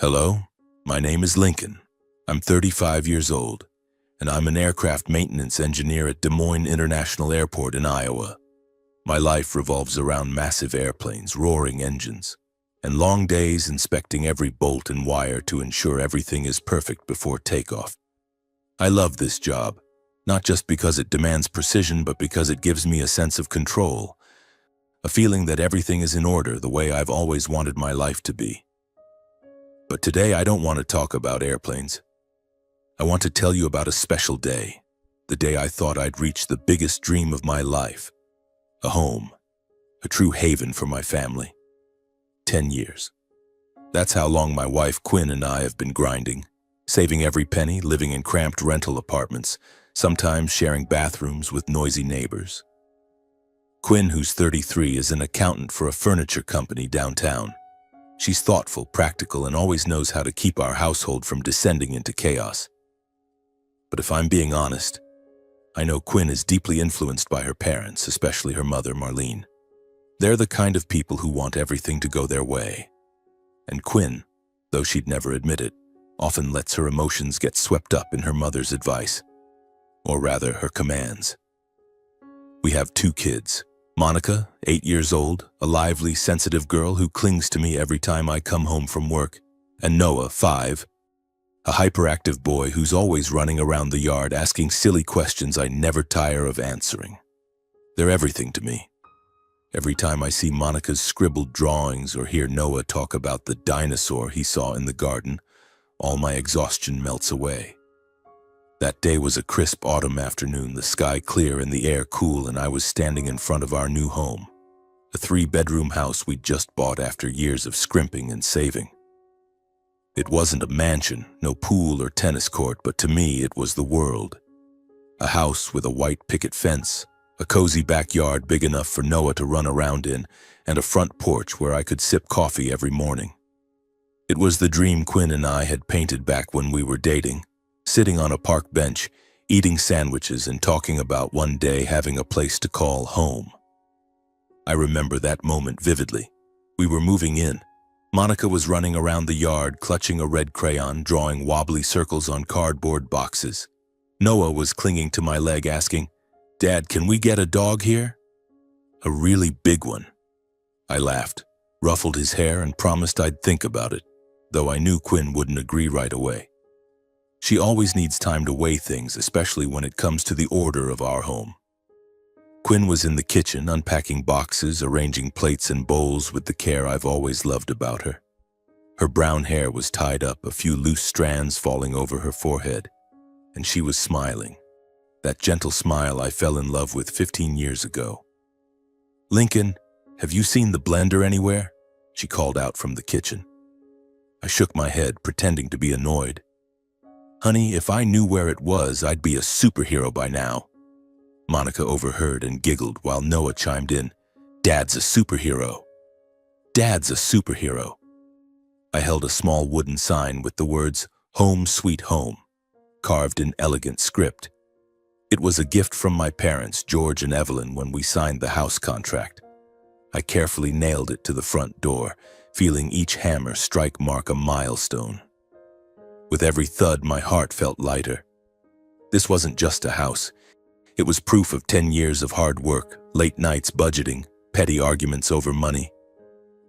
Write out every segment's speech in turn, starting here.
Hello, my name is Lincoln. I'm 35 years old, and I'm an aircraft maintenance engineer at Des Moines International Airport in Iowa. My life revolves around massive airplanes, roaring engines, and long days inspecting every bolt and wire to ensure everything is perfect before takeoff. I love this job, not just because it demands precision, but because it gives me a sense of control, a feeling that everything is in order the way I've always wanted my life to be. But today I don't want to talk about airplanes. I want to tell you about a special day, the day I thought I'd reached the biggest dream of my life, a home, a true haven for my family. 10 years. That's how long my wife Quinn and I have been grinding, saving every penny, living in cramped rental apartments, sometimes sharing bathrooms with noisy neighbors. Quinn, who's 33, is an accountant for a furniture company downtown. She's thoughtful, practical, and always knows how to keep our household from descending into chaos. But if I'm being honest, I know Quinn is deeply influenced by her parents, especially her mother, Marlene. They're the kind of people who want everything to go their way. And Quinn, though she'd never admit it, often lets her emotions get swept up in her mother's advice, or rather, her commands. We have 2 kids. Monica, 8 years old, a lively, sensitive girl who clings to me every time I come home from work, and Noah, 5, a hyperactive boy who's always running around the yard asking silly questions I never tire of answering. They're everything to me. Every time I see Monica's scribbled drawings or hear Noah talk about the dinosaur he saw in the garden, all my exhaustion melts away. That day was a crisp autumn afternoon, the sky clear and the air cool, and I was standing in front of our new home, a 3-bedroom house we'd just bought after years of scrimping and saving. It wasn't a mansion, no pool or tennis court, but to me it was the world. A house with a white picket fence, a cozy backyard big enough for Noah to run around in, and a front porch where I could sip coffee every morning. It was the dream Quinn and I had painted back when we were dating, sitting on a park bench, eating sandwiches and talking about one day having a place to call home. I remember that moment vividly. We were moving in. Monica was running around the yard, clutching a red crayon, drawing wobbly circles on cardboard boxes. Noah was clinging to my leg, asking, "Dad, can we get a dog here?" "A really big one." I laughed, ruffled his hair, and promised I'd think about it, though I knew Quinn wouldn't agree right away. She always needs time to weigh things, especially when it comes to the order of our home. Quinn was in the kitchen, unpacking boxes, arranging plates and bowls with the care I've always loved about her. Her brown hair was tied up, a few loose strands falling over her forehead, and she was smiling. That gentle smile I fell in love with 15 years ago. "Lincoln, have you seen the blender anywhere?" she called out from the kitchen. I shook my head, pretending to be annoyed. "Honey, if I knew where it was, I'd be a superhero by now." Monica overheard and giggled while Noah chimed in, "Dad's a superhero. Dad's a superhero." I held a small wooden sign with the words, "Home Sweet Home," carved in elegant script. It was a gift from my parents, George and Evelyn, when we signed the house contract. I carefully nailed it to the front door, feeling each hammer strike mark a milestone. With every thud, my heart felt lighter. This wasn't just a house. It was proof of 10 years of hard work, late nights budgeting, petty arguments over money,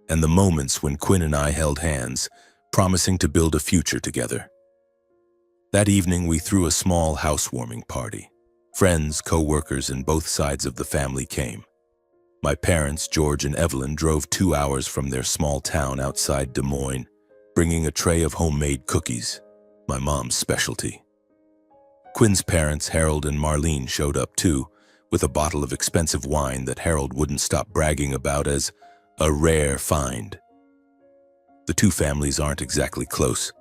and the moments when Quinn and I held hands, promising to build a future together. That evening, we threw a small housewarming party. Friends, co-workers, and both sides of the family came. My parents, George and Evelyn, drove 2 hours from their small town outside Des Moines, bringing a tray of homemade cookies, my mom's specialty. Quinn's parents, Harold and Marlene, showed up too, with a bottle of expensive wine that Harold wouldn't stop bragging about as a rare find. The 2 families aren't exactly close.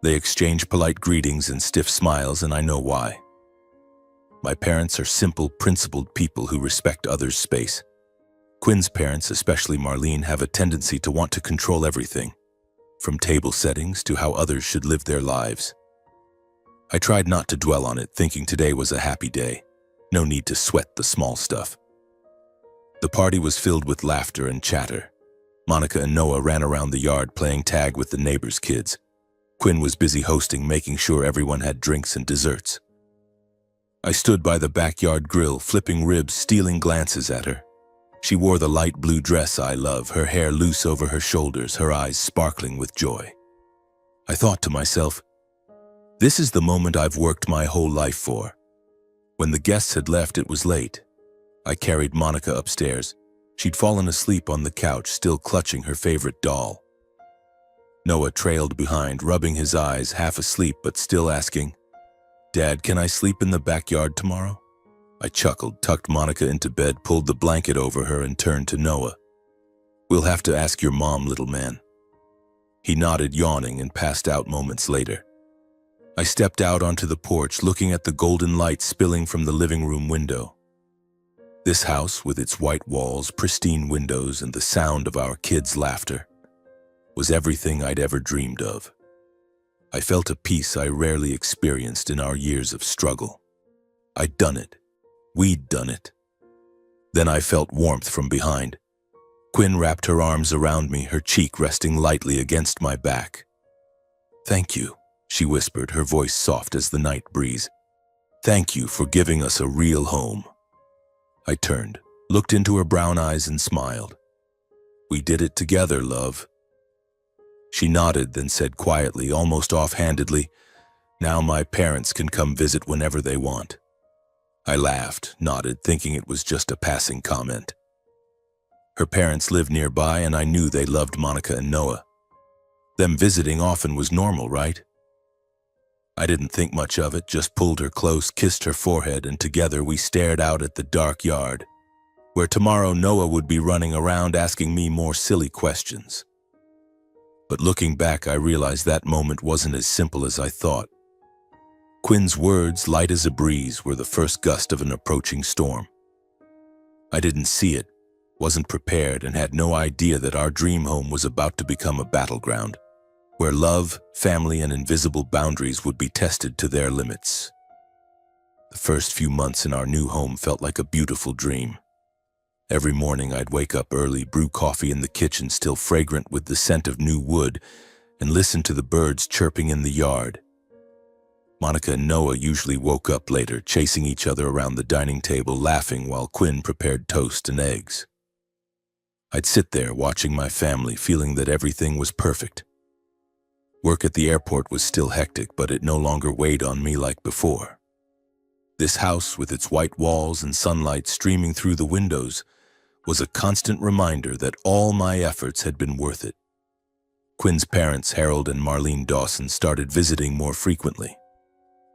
They exchange polite greetings and stiff smiles, and I know why. My parents are simple, principled people who respect others' space. Quinn's parents, especially Marlene, have a tendency to want to control everything, from table settings to how others should live their lives. I tried not to dwell on it, thinking today was a happy day. No need to sweat the small stuff. The party was filled with laughter and chatter. Monica and Noah ran around the yard playing tag with the neighbors' kids. Quinn was busy hosting, making sure everyone had drinks and desserts. I stood by the backyard grill, flipping ribs, stealing glances at her. She wore the light blue dress I love, her hair loose over her shoulders, her eyes sparkling with joy. I thought to myself, this is the moment I've worked my whole life for. When the guests had left, it was late. I carried Monica upstairs. She'd fallen asleep on the couch, still clutching her favorite doll. Noah trailed behind, rubbing his eyes, half asleep but still asking, "Dad, can I sleep in the backyard tomorrow?" I chuckled, tucked Monica into bed, pulled the blanket over her, and turned to Noah. "We'll have to ask your mom, little man." He nodded, yawning, and passed out moments later. I stepped out onto the porch, looking at the golden light spilling from the living room window. This house, with its white walls, pristine windows, and the sound of our kids' laughter, was everything I'd ever dreamed of. I felt a peace I rarely experienced in our years of struggle. I'd done it. We'd done it. Then I felt warmth from behind. Quinn wrapped her arms around me, her cheek resting lightly against my back. "Thank you," she whispered, her voice soft as the night breeze. "Thank you for giving us a real home." I turned, looked into her brown eyes, and smiled. "We did it together, love." She nodded, then said quietly, almost offhandedly, "Now my parents can come visit whenever they want." I laughed, nodded, thinking it was just a passing comment. Her parents lived nearby, and I knew they loved Monica and Noah. Them visiting often was normal, right? I didn't think much of it, just pulled her close, kissed her forehead, and together we stared out at the dark yard, where tomorrow Noah would be running around asking me more silly questions. But looking back, I realized that moment wasn't as simple as I thought. Quinn's words, light as a breeze, were the first gust of an approaching storm. I didn't see it, wasn't prepared, and had no idea that our dream home was about to become a battleground, where love, family, and invisible boundaries would be tested to their limits. The first few months in our new home felt like a beautiful dream. Every morning I'd wake up early, brew coffee in the kitchen still fragrant with the scent of new wood, and listen to the birds chirping in the yard. Monica and Noah usually woke up later, chasing each other around the dining table, laughing while Quinn prepared toast and eggs. I'd sit there watching my family, feeling that everything was perfect. Work at the airport was still hectic, but it no longer weighed on me like before. This house, with its white walls and sunlight streaming through the windows, was a constant reminder that all my efforts had been worth it. Quinn's parents, Harold and Marlene Dawson, started visiting more frequently.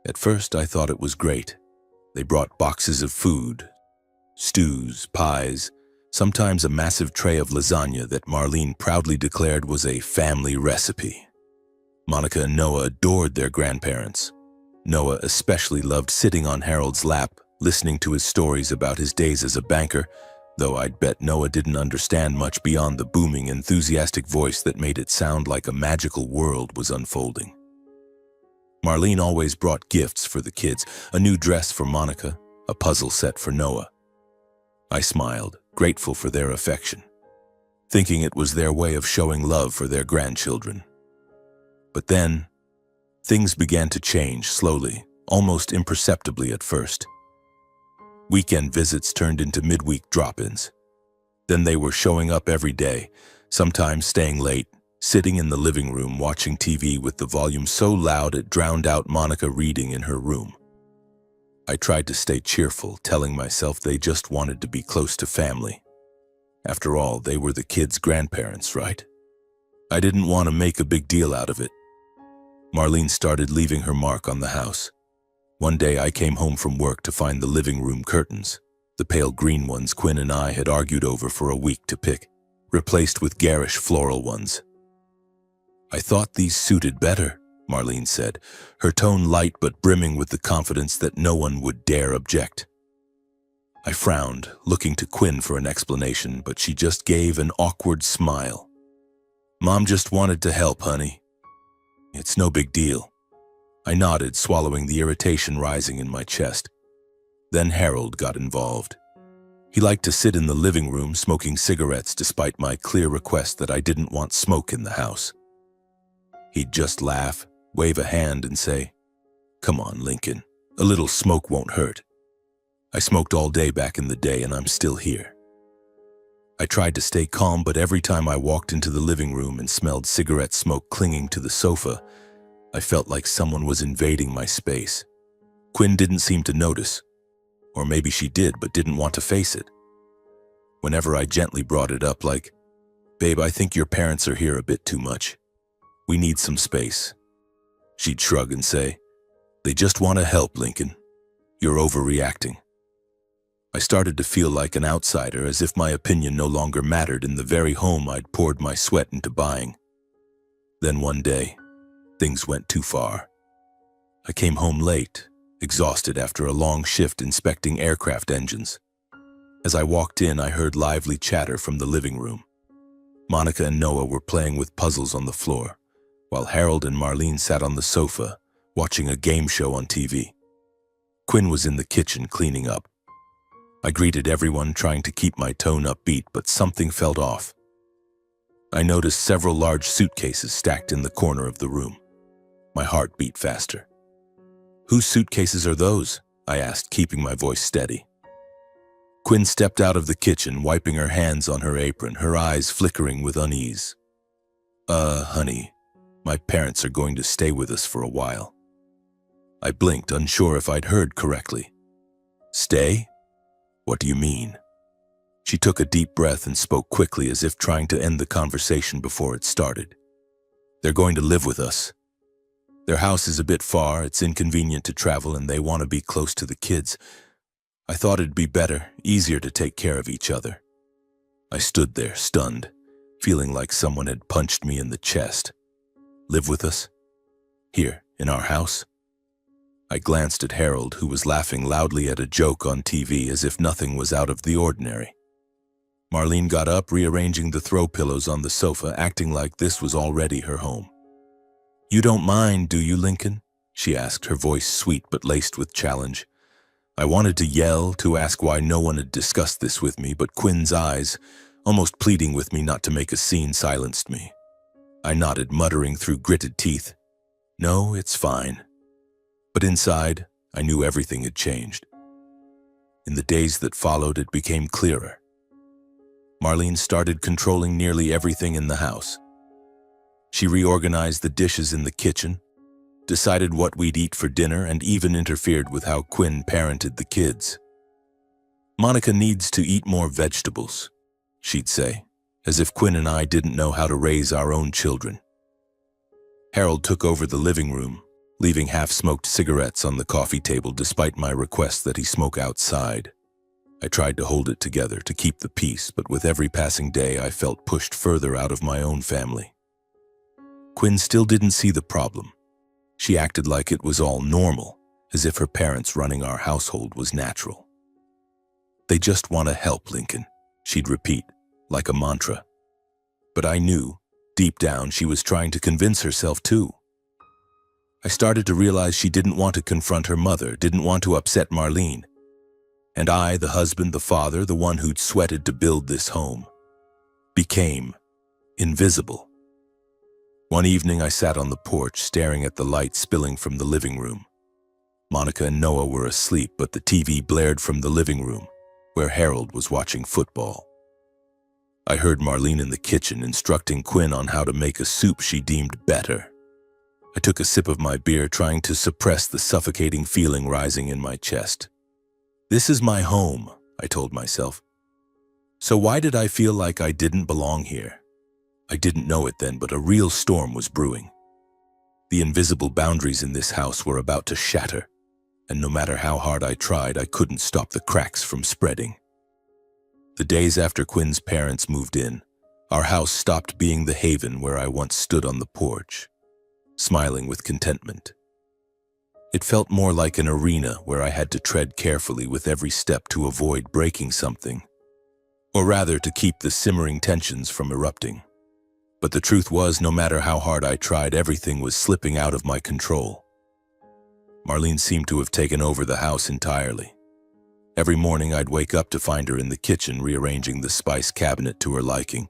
At first, I thought it was great. They brought boxes of food, stews, pies, sometimes a massive tray of lasagna that Marlene proudly declared was a family recipe. Monica and Noah adored their grandparents. Noah especially loved sitting on Harold's lap, listening to his stories about his days as a banker, though I'd bet Noah didn't understand much beyond the booming, enthusiastic voice that made it sound like a magical world was unfolding. Marlene always brought gifts for the kids, a new dress for Monica, a puzzle set for Noah. I smiled, grateful for their affection, thinking it was their way of showing love for their grandchildren. But then, things began to change slowly, almost imperceptibly at first. Weekend visits turned into midweek drop-ins. Then they were showing up every day, sometimes staying late, sitting in the living room watching TV with the volume so loud it drowned out Monica reading in her room. I tried to stay cheerful, telling myself they just wanted to be close to family. After all, they were the kids' grandparents, right? I didn't want to make a big deal out of it. Marlene started leaving her mark on the house. One day I came home from work to find the living room curtains, the pale green ones Quinn and I had argued over for a week to pick, replaced with garish floral ones. "I thought these suited better," Marlene said, her tone light but brimming with the confidence that no one would dare object. I frowned, looking to Quinn for an explanation, but she just gave an awkward smile. "Mom just wanted to help, honey. It's no big deal." I nodded, swallowing the irritation rising in my chest. Then Harold got involved. He liked to sit in the living room smoking cigarettes despite my clear request that I didn't want smoke in the house. He'd just laugh, wave a hand and say, "Come on, Lincoln, a little smoke won't hurt." I smoked all day back in the day and I'm still here. I tried to stay calm, but every time I walked into the living room and smelled cigarette smoke clinging to the sofa, I felt like someone was invading my space. Quinn didn't seem to notice, or maybe she did but didn't want to face it. Whenever I gently brought it up like, "Babe, I think your parents are here a bit too much. We need some space," she'd shrug and say, "They just want to help, Lincoln. You're overreacting." I started to feel like an outsider, as if my opinion no longer mattered in the very home I'd poured my sweat into buying. Then one day, things went too far. I came home late, exhausted after a long shift inspecting aircraft engines. As I walked in, I heard lively chatter from the living room. Monica and Noah were playing with puzzles on the floor, while Harold and Marlene sat on the sofa, watching a game show on TV. Quinn was in the kitchen cleaning up. I greeted everyone, trying to keep my tone upbeat, but something felt off. I noticed several large suitcases stacked in the corner of the room. My heart beat faster. "Whose suitcases are those?" I asked, keeping my voice steady. Quinn stepped out of the kitchen, wiping her hands on her apron, her eyes flickering with unease. Honey, my parents are going to stay with us for a while." I blinked, unsure if I'd heard correctly. "Stay? What do you mean?" She took a deep breath and spoke quickly, as if trying to end the conversation before it started. "They're going to live with us. Their house is a bit far, it's inconvenient to travel, and they want to be close to the kids. I thought it'd be better, easier to take care of each other." I stood there, stunned, feeling like someone had punched me in the chest. "Live with us? Here, in our house?" I glanced at Harold, who was laughing loudly at a joke on TV as if nothing was out of the ordinary. Marlene got up, rearranging the throw pillows on the sofa, acting like this was already her home. "You don't mind, do you, Lincoln?" she asked, her voice sweet but laced with challenge. I wanted to yell, to ask why no one had discussed this with me, but Quinn's eyes, almost pleading with me not to make a scene, silenced me. I nodded, muttering through gritted teeth, "No, it's fine." But inside, I knew everything had changed. In the days that followed, it became clearer. Marlene started controlling nearly everything in the house. She reorganized the dishes in the kitchen, decided what we'd eat for dinner, and even interfered with how Quinn parented the kids. "Monica needs to eat more vegetables," she'd say, as if Quinn and I didn't know how to raise our own children. Harold took over the living room, leaving half-smoked cigarettes on the coffee table despite my request that he smoke outside. I tried to hold it together, to keep the peace, but with every passing day I felt pushed further out of my own family. Quinn still didn't see the problem. She acted like it was all normal, as if her parents running our household was natural. "They just want to help, Lincoln," she'd repeat, like a mantra. But I knew, deep down, she was trying to convince herself too. I started to realize she didn't want to confront her mother, didn't want to upset Marlene. And I, the husband, the father, the one who'd sweated to build this home, became invisible. One evening I sat on the porch, staring at the light spilling from the living room. Monica and Noah were asleep, but the TV blared from the living room, where Harold was watching football. I heard Marlene in the kitchen instructing Quinn on how to make a soup she deemed better. I took a sip of my beer, trying to suppress the suffocating feeling rising in my chest. "This is my home," I told myself. So why did I feel like I didn't belong here? I didn't know it then, but a real storm was brewing. The invisible boundaries in this house were about to shatter, and no matter how hard I tried, I couldn't stop the cracks from spreading. The days after Quinn's parents moved in, our house stopped being the haven where I once stood on the porch, smiling with contentment. It felt more like an arena where I had to tread carefully with every step to avoid breaking something, or rather to keep the simmering tensions from erupting. But the truth was, no matter how hard I tried, everything was slipping out of my control. Marlene seemed to have taken over the house entirely. Every morning I'd wake up to find her in the kitchen rearranging the spice cabinet to her liking,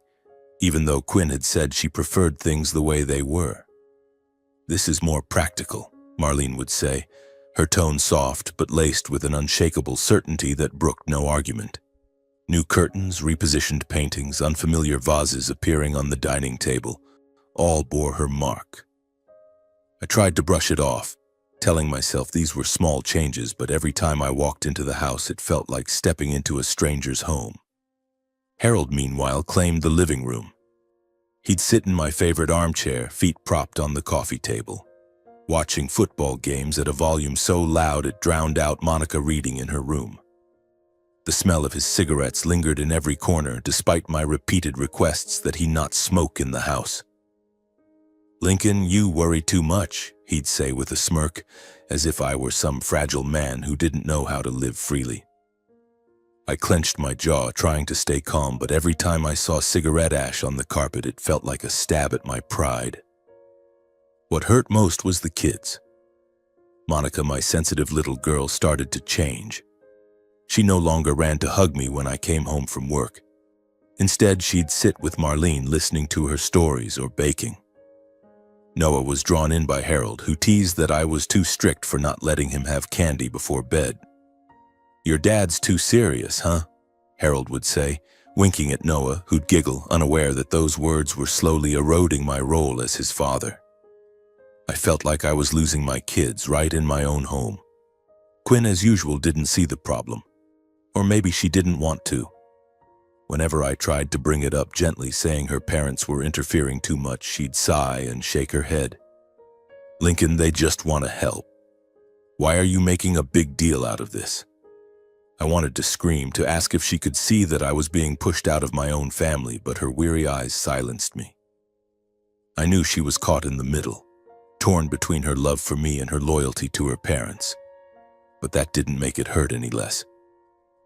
even though Quinn had said she preferred things the way they were. "This is more practical," Marlene would say, her tone soft but laced with an unshakable certainty that brooked no argument. New curtains, repositioned paintings, unfamiliar vases appearing on the dining table, all bore her mark. I tried to brush it off, telling myself these were small changes, but every time I walked into the house it felt like stepping into a stranger's home. Harold, meanwhile, claimed the living room. He'd sit in my favorite armchair, feet propped on the coffee table, watching football games at a volume so loud it drowned out Monica reading in her room. The smell of his cigarettes lingered in every corner despite my repeated requests that he not smoke in the house. "Lincoln, you worry too much," he'd say with a smirk, as if I were some fragile man who didn't know how to live freely. I clenched my jaw, trying to stay calm, but every time I saw cigarette ash on the carpet, it felt like a stab at my pride. What hurt most was the kids. Monica, my sensitive little girl, started to change. She no longer ran to hug me when I came home from work. Instead, she'd sit with Marlene listening to her stories or baking. Noah was drawn in by Harold, who teased that I was too strict for not letting him have candy before bed. "Your dad's too serious, huh?" Harold would say, winking at Noah, who'd giggle, unaware that those words were slowly eroding my role as his father. I felt like I was losing my kids right in my own home. Quinn, as usual, didn't see the problem. Or maybe she didn't want to. Whenever I tried to bring it up gently, saying her parents were interfering too much, she'd sigh and shake her head. "Lincoln, they just want to help. Why are you making a big deal out of this?" I wanted to scream, to ask if she could see that I was being pushed out of my own family, but her weary eyes silenced me. I knew she was caught in the middle, torn between her love for me and her loyalty to her parents. But that didn't make it hurt any less.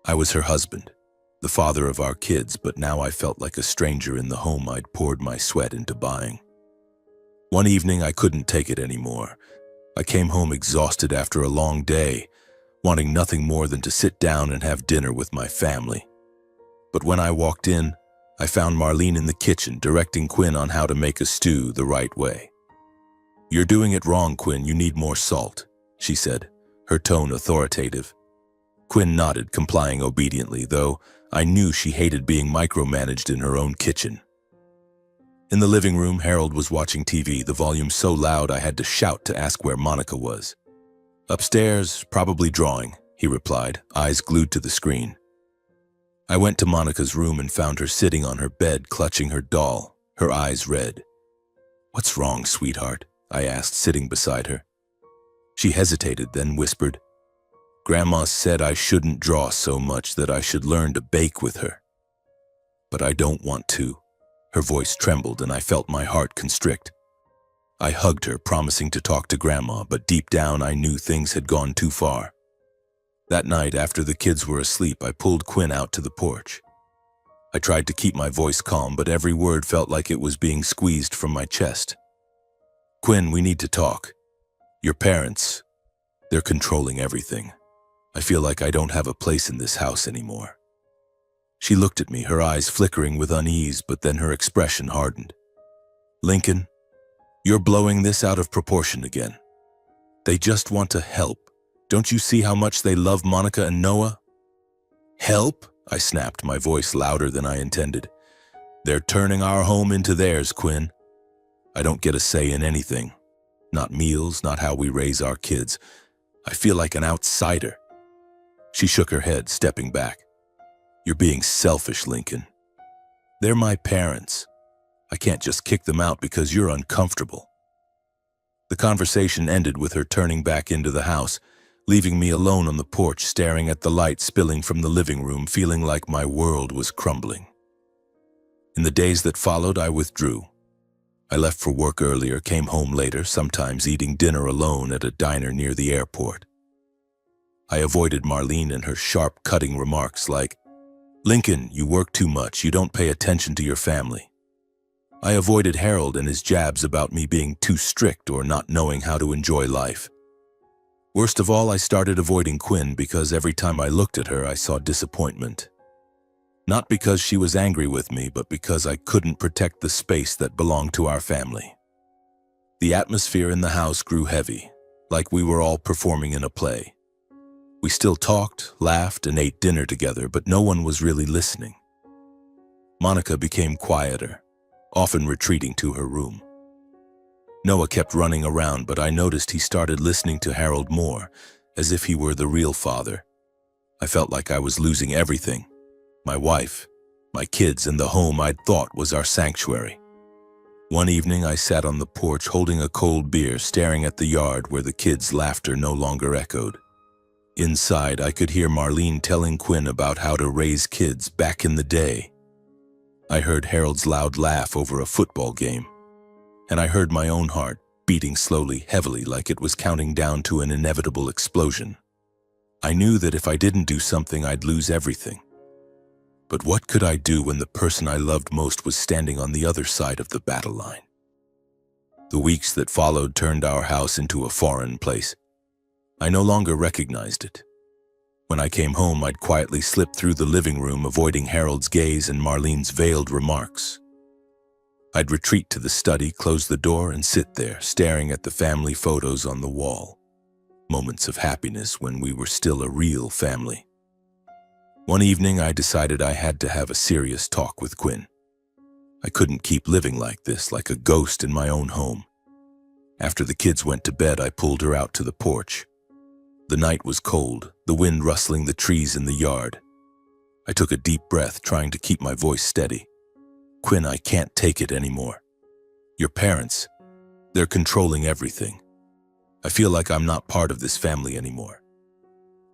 I was her husband, the father of our kids, but now I felt like a stranger in the home I'd poured my sweat into buying. One evening, I couldn't take it anymore. I came home exhausted after a long day, wanting nothing more than to sit down and have dinner with my family. But when I walked in, I found Marlene in the kitchen directing Quinn on how to make a stew the right way. "You're doing it wrong, Quinn. You need more salt," she said, her tone authoritative. Quinn nodded, complying obediently, though I knew she hated being micromanaged in her own kitchen. In the living room, Harold was watching TV, the volume so loud I had to shout to ask where Monica was. "Upstairs, probably drawing," he replied, eyes glued to the screen. I went to Monica's room and found her sitting on her bed, clutching her doll, her eyes red. "What's wrong, sweetheart?" I asked, sitting beside her. She hesitated, then whispered, "Grandma said I shouldn't draw so much, that I should learn to bake with her. But I don't want to." Her voice trembled and I felt my heart constrict. I hugged her, promising to talk to Grandma, but deep down I knew things had gone too far. That night, after the kids were asleep, I pulled Quinn out to the porch. I tried to keep my voice calm, but every word felt like it was being squeezed from my chest. "Quinn, we need to talk. Your parents, they're controlling everything. I feel like I don't have a place in this house anymore." She looked at me, her eyes flickering with unease, but then her expression hardened. "Lincoln, you're blowing this out of proportion again. They just want to help. Don't you see how much they love Monica and Noah?" "Help?" I snapped, my voice louder than I intended. "They're turning our home into theirs, Quinn. I don't get a say in anything. Not meals, not how we raise our kids. I feel like an outsider." She shook her head, stepping back. "You're being selfish, Lincoln. They're my parents. I can't just kick them out because you're uncomfortable." The conversation ended with her turning back into the house, leaving me alone on the porch, staring at the light spilling from the living room, feeling like my world was crumbling. In the days that followed, I withdrew. I left for work earlier, came home later, sometimes eating dinner alone at a diner near the airport. I avoided Marlene and her sharp, cutting remarks like, "Lincoln, you work too much, you don't pay attention to your family." I avoided Harold and his jabs about me being too strict or not knowing how to enjoy life. Worst of all, I started avoiding Quinn because every time I looked at her, I saw disappointment. Not because she was angry with me, but because I couldn't protect the space that belonged to our family. The atmosphere in the house grew heavy, like we were all performing in a play. We still talked, laughed, and ate dinner together, but no one was really listening. Monica became quieter, often retreating to her room. Noah kept running around, but I noticed he started listening to Harold more, as if he were the real father. I felt like I was losing everything: my wife, my kids, and the home I'd thought was our sanctuary. One evening, I sat on the porch holding a cold beer, staring at the yard where the kids' laughter no longer echoed. Inside, I could hear Marlene telling Quinn about how to raise kids back in the day. I heard Harold's loud laugh over a football game, and I heard my own heart beating slowly, heavily, like it was counting down to an inevitable explosion. I knew that if I didn't do something, I'd lose everything. But what could I do when the person I loved most was standing on the other side of the battle line? The weeks that followed turned our house into a foreign place. I no longer recognized it. When I came home, I'd quietly slip through the living room, avoiding Harold's gaze and Marlene's veiled remarks. I'd retreat to the study, close the door, and sit there, staring at the family photos on the wall. Moments of happiness when we were still a real family. One evening, I decided I had to have a serious talk with Quinn. I couldn't keep living like this, like a ghost in my own home. After the kids went to bed, I pulled her out to the porch. The night was cold, the wind rustling the trees in the yard. I took a deep breath, trying to keep my voice steady. Quinn, I can't take it anymore. Your parents, they're controlling everything. I feel like I'm not part of this family anymore.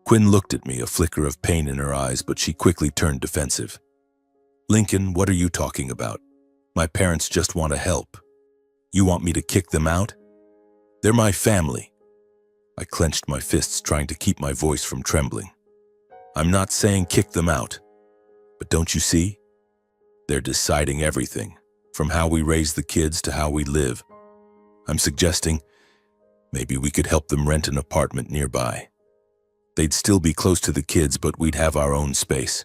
Quinn looked at me, a flicker of pain in her eyes, but she quickly turned defensive. Lincoln, what are you talking about? My parents just want to help. You want me to kick them out? They're my family. I clenched my fists, trying to keep my voice from trembling. I'm not saying kick them out, but don't you see? They're deciding everything, from how we raise the kids to how we live. I'm suggesting maybe we could help them rent an apartment nearby. They'd still be close to the kids, but we'd have our own space.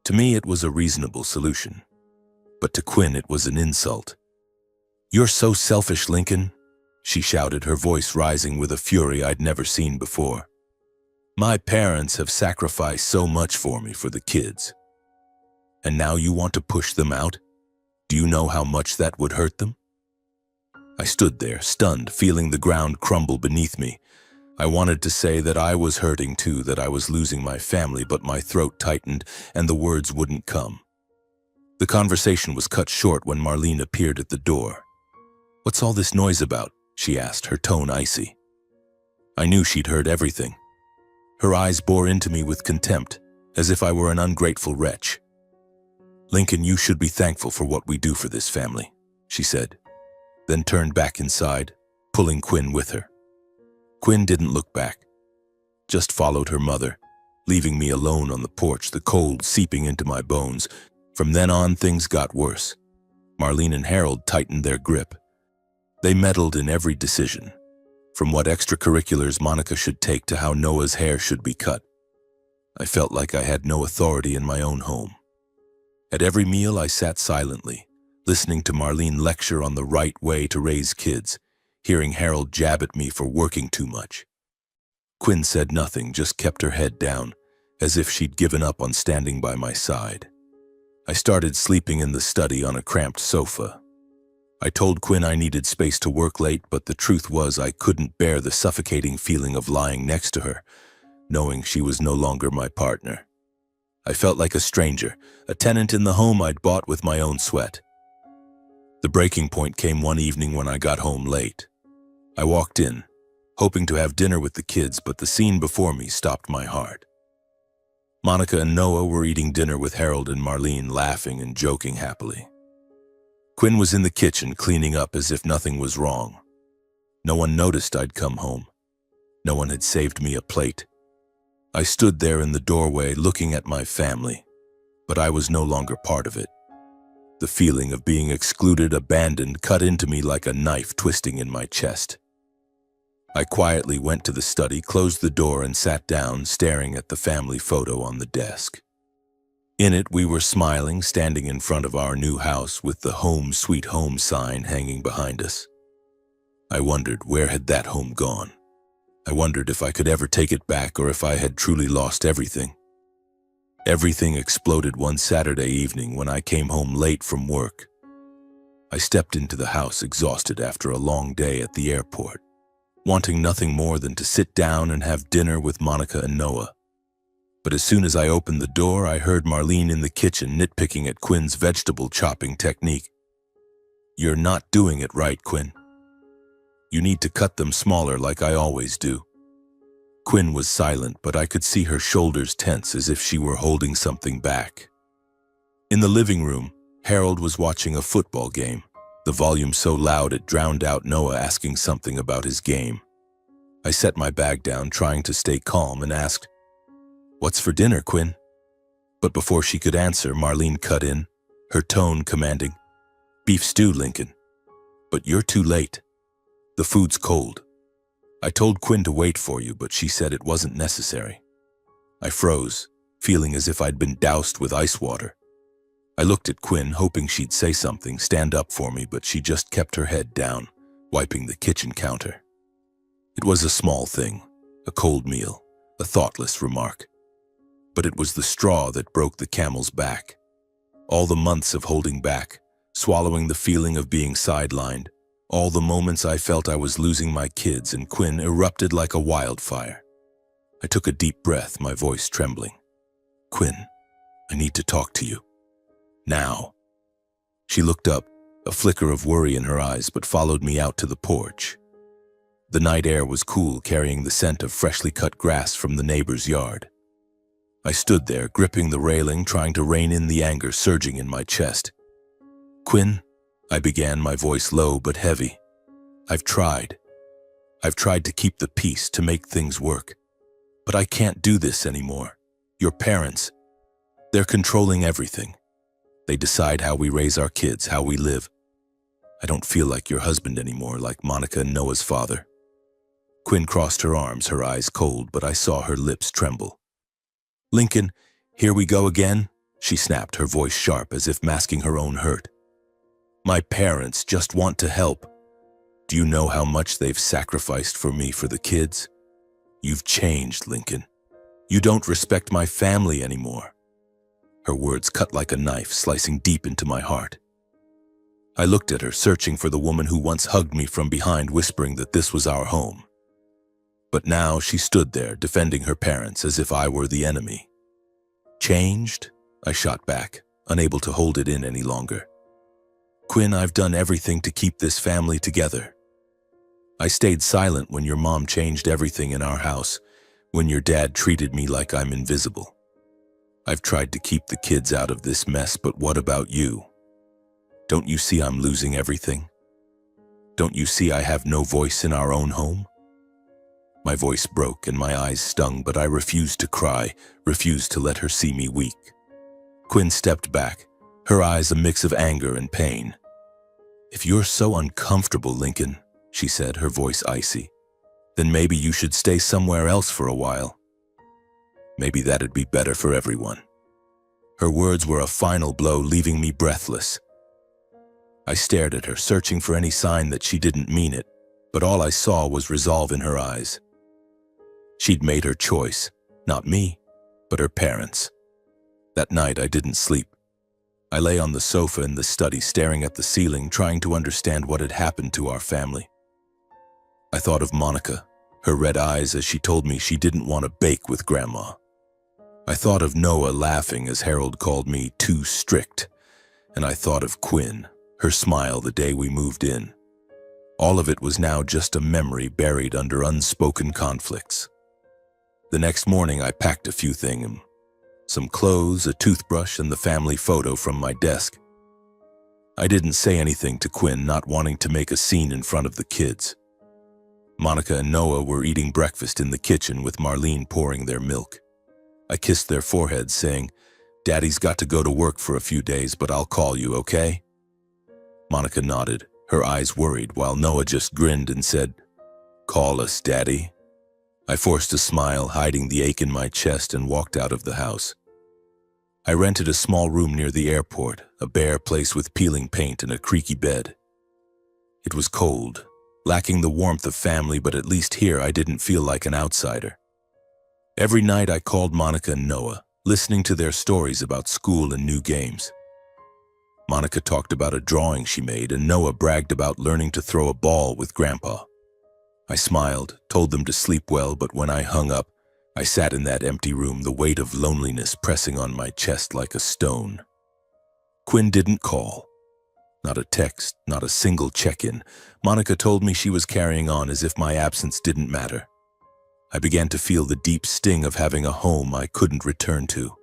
To me, it was a reasonable solution, but to Quinn, it was an insult. You're so selfish, Lincoln, she shouted, her voice rising with a fury I'd never seen before. My parents have sacrificed so much for me, for the kids. And now you want to push them out? Do you know how much that would hurt them? I stood there, stunned, feeling the ground crumble beneath me. I wanted to say that I was hurting too, that I was losing my family, but my throat tightened and the words wouldn't come. The conversation was cut short when Marlene appeared at the door. What's all this noise about? She asked, her tone icy. I knew she'd heard everything. Her eyes bore into me with contempt, as if I were an ungrateful wretch. Lincoln, you should be thankful for what we do for this family, she said, then turned back inside, pulling Quinn with her. Quinn didn't look back, just followed her mother, leaving me alone on the porch, the cold seeping into my bones. From then on, things got worse. Marlene and Harold tightened their grip. They meddled in every decision, from what extracurriculars Monica should take to how Noah's hair should be cut. I felt like I had no authority in my own home. At every meal, I sat silently, listening to Marlene lecture on the right way to raise kids, hearing Harold jab at me for working too much. Quinn said nothing, just kept her head down, as if she'd given up on standing by my side. I started sleeping in the study on a cramped sofa. I told Quinn I needed space to work late, but the truth was I couldn't bear the suffocating feeling of lying next to her, knowing she was no longer my partner. I felt like a stranger, a tenant in the home I'd bought with my own sweat. The breaking point came one evening when I got home late. I walked in, hoping to have dinner with the kids, but the scene before me stopped my heart. Monica and Noah were eating dinner with Harold and Marlene, laughing and joking happily. Quinn was in the kitchen cleaning up as if nothing was wrong. No one noticed I'd come home. No one had saved me a plate. I stood there in the doorway looking at my family, but I was no longer part of it. The feeling of being excluded, abandoned, cut into me like a knife twisting in my chest. I quietly went to the study, closed the door, and sat down, staring at the family photo on the desk. In it, we were smiling, standing in front of our new house with the "Home Sweet Home" sign hanging behind us. I wondered, where had that home gone? I wondered if I could ever take it back, or if I had truly lost everything. Everything exploded one Saturday evening when I came home late from work. I stepped into the house exhausted after a long day at the airport, wanting nothing more than to sit down and have dinner with Monica and Noah. But as soon as I opened the door, I heard Marlene in the kitchen nitpicking at Quinn's vegetable chopping technique. "You're not doing it right, Quinn. You need to cut them smaller like I always do." Quinn was silent, but I could see her shoulders tense as if she were holding something back. In the living room, Harold was watching a football game, the volume so loud it drowned out Noah asking something about his game. I set my bag down, trying to stay calm, and asked, "What's for dinner, Quinn?" But before she could answer, Marlene cut in, her tone commanding, "Beef stew, Lincoln. But you're too late. The food's cold. I told Quinn to wait for you, but she said it wasn't necessary." I froze, feeling as if I'd been doused with ice water. I looked at Quinn, hoping she'd say something, stand up for me, but she just kept her head down, wiping the kitchen counter. It was a small thing, a cold meal, a thoughtless remark. But it was the straw that broke the camel's back. All the months of holding back, swallowing the feeling of being sidelined, all the moments I felt I was losing my kids, and Quinn erupted like a wildfire. I took a deep breath, my voice trembling. "Quinn, I need to talk to you. Now." She looked up, a flicker of worry in her eyes, but followed me out to the porch. The night air was cool, carrying the scent of freshly cut grass from the neighbor's yard. I stood there, gripping the railing, trying to rein in the anger surging in my chest. "Quinn," I began, my voice low but heavy. I've tried to keep the peace, to make things work. But I can't do this anymore. Your parents, they're controlling everything. They decide how we raise our kids, how we live. I don't feel like your husband anymore, like Monica and Noah's father." Quinn crossed her arms, her eyes cold, but I saw her lips tremble. "Lincoln, here we go again," she snapped, her voice sharp as if masking her own hurt. "My parents just want to help. Do you know how much they've sacrificed for me, for the kids? You've changed, Lincoln. You don't respect my family anymore." Her words cut like a knife, slicing deep into my heart. I looked at her, searching for the woman who once hugged me from behind, whispering that this was our home. But now she stood there, defending her parents as if I were the enemy. "Changed?" I shot back, unable to hold it in any longer. "Quinn, I've done everything to keep this family together. I stayed silent when your mom changed everything in our house, when your dad treated me like I'm invisible. I've tried to keep the kids out of this mess, but what about you? Don't you see I'm losing everything? Don't you see I have no voice in our own home?" My voice broke and my eyes stung, but I refused to cry, refused to let her see me weak. Quinn stepped back, her eyes a mix of anger and pain. "If you're so uncomfortable, Lincoln," she said, her voice icy, "then maybe you should stay somewhere else for a while. Maybe that'd be better for everyone." Her words were a final blow, leaving me breathless. I stared at her, searching for any sign that she didn't mean it, but all I saw was resolve in her eyes. She'd made her choice, not me, but her parents. That night I didn't sleep. I lay on the sofa in the study, staring at the ceiling, trying to understand what had happened to our family. I thought of Monica, her red eyes as she told me she didn't want to bake with Grandma. I thought of Noah laughing as Harold called me too strict, and I thought of Quinn, her smile the day we moved in. All of it was now just a memory buried under unspoken conflicts. The next morning I packed a few things, some clothes, a toothbrush, and the family photo from my desk. I didn't say anything to Quinn, not wanting to make a scene in front of the kids. Monica and Noah were eating breakfast in the kitchen with Marlene pouring their milk. I kissed their foreheads, saying, "Daddy's got to go to work for a few days, but I'll call you, okay?" Monica nodded, her eyes worried, while Noah just grinned and said, "Call us, Daddy." I forced a smile, hiding the ache in my chest, and walked out of the house. I rented a small room near the airport, a bare place with peeling paint and a creaky bed. It was cold, lacking the warmth of family, but at least here I didn't feel like an outsider. Every night I called Monica and Noah, listening to their stories about school and new games. Monica talked about a drawing she made, and Noah bragged about learning to throw a ball with Grandpa. I smiled, told them to sleep well, but when I hung up, I sat in that empty room, the weight of loneliness pressing on my chest like a stone. Quinn didn't call. Not a text, not a single check-in. Monica told me she was carrying on as if my absence didn't matter. I began to feel the deep sting of having a home I couldn't return to.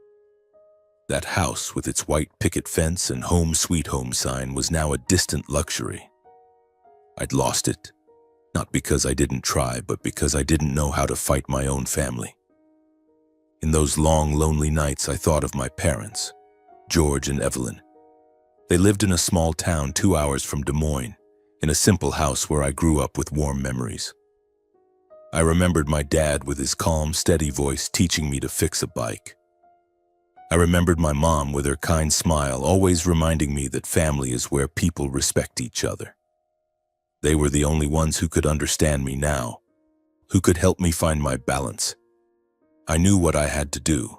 That house with its white picket fence and home sweet home sign was now a distant luxury. I'd lost it, not because I didn't try, but because I didn't know how to fight my own family. In those long, lonely nights, I thought of my parents, George and Evelyn. They lived in a small town 2 hours from Des Moines, in a simple house where I grew up with warm memories. I remembered my dad with his calm, steady voice teaching me to fix a bike. I remembered my mom with her kind smile, always reminding me that family is where people respect each other. They were the only ones who could understand me now, who could help me find my balance. I knew what I had to do.